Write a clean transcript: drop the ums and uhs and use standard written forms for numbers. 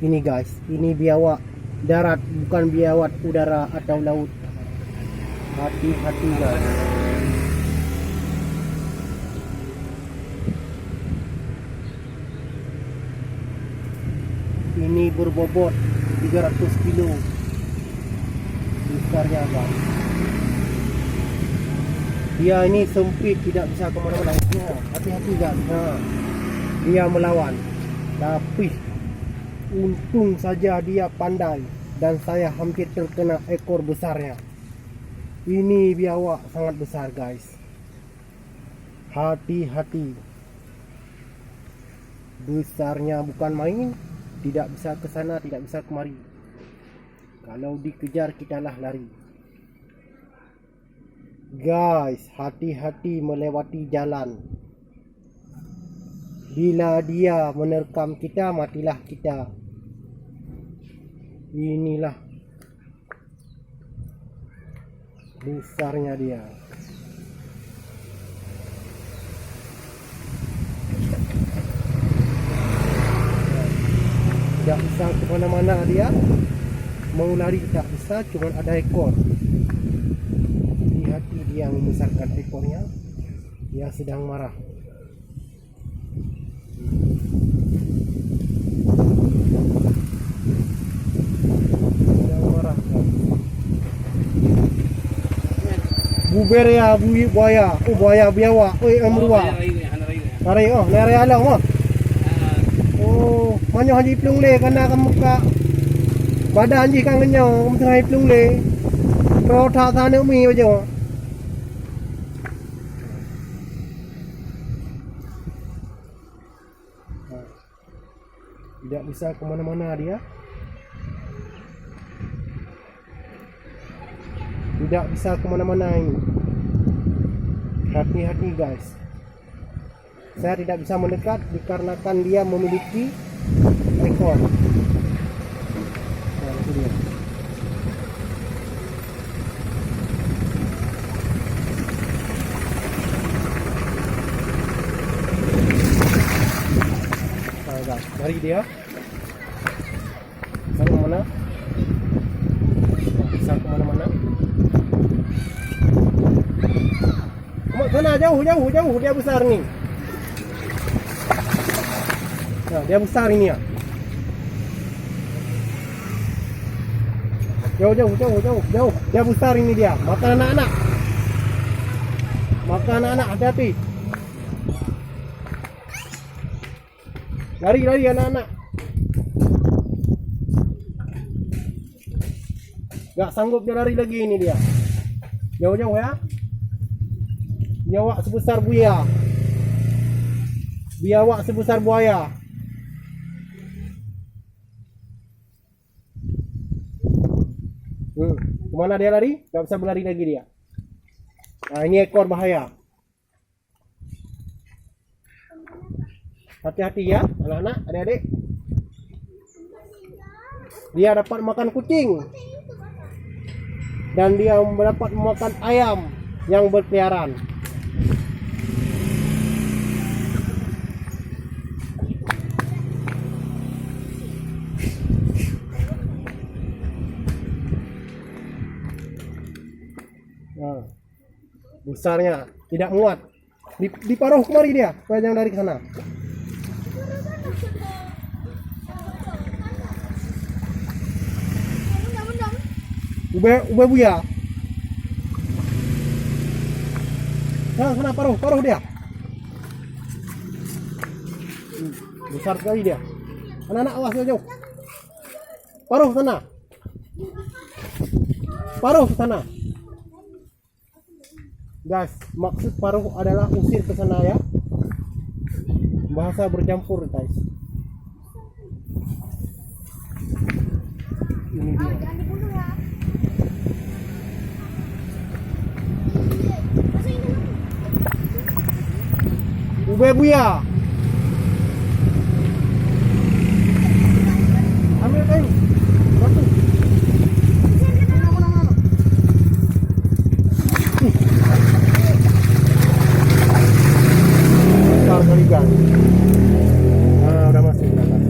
Ini guys, ini biawak darat, bukan biawak udara atau laut. Hati-hati guys. Ini berbobot 300 kilo besarnya guys. Dia ini sempit, tidak bisa kemana-mana. Hati-hati guys. Dia melawan, tapi untung saja dia pandai dan saya hampir terkena ekor besarnya. Ini biawak sangat besar guys. Hati-hati. Besarnya bukan main. Tidak bisa ke sana, tidak bisa kemari. Kalau dikejar kita lah lari. Guys, hati-hati melewati jalan. Bila dia menerkam kita, matilah kita. Inilah besarnya dia. Tidak bisa kemana-mana dia. Mau lari tak bisa, cuma ada ekor. Hati-hati dia membesarkan ekornya. Dia sedang marah. Sedang marah kan? Buber ya, buaya. Oh buaya biawak. Oh emrua. Hari oh, nere alang mah. Oh, manyo haji plung le kana kamu ka. Badan haji kang nyo, kamu trai plung le. Ro tha tha ne mi bajo. Tidak bisa kemana-mana dia. Tidak bisa kemana-mana ini. Hati-hati guys. Saya tidak bisa mendekat dikarenakan dia memiliki ekor. Nah, itu dia. Nah, guys, lari dia. Bisa kemana? Bisa kemana-mana. Sana jauh dia besar nih. Nah, dia besar ini ya. Jauh. Dia besar ini dia. Makan anak-anak. Hati-hati. Lari anak-anak. Gak sanggup dia lari lagi ini dia. Jauh ya. Biawak sebesar buaya. Biawak sebesar buaya. Kemana dia lari? Gak bisa berlari lagi dia. Nah ini ekor bahaya. Hati-hati ya anak-anak, adik-adik. Dia dapat makan kucing. Dan dia dapat makan ayam yang berkeliaran. Nah, besarnya tidak muat. Diparuh kemari dia, supaya jangan dari ke sana. Ube buaya. Sana paruh dia. Besar sekali dia. Anak-anak awas jauh. Paruh sana. Guys, maksud paruh adalah usir ke sana ya. Bahasa bercampur guys. Ini dia. Ube buaya. Ambil kayu. Batu. Besar kali guys. Nah, udah masuk belakang.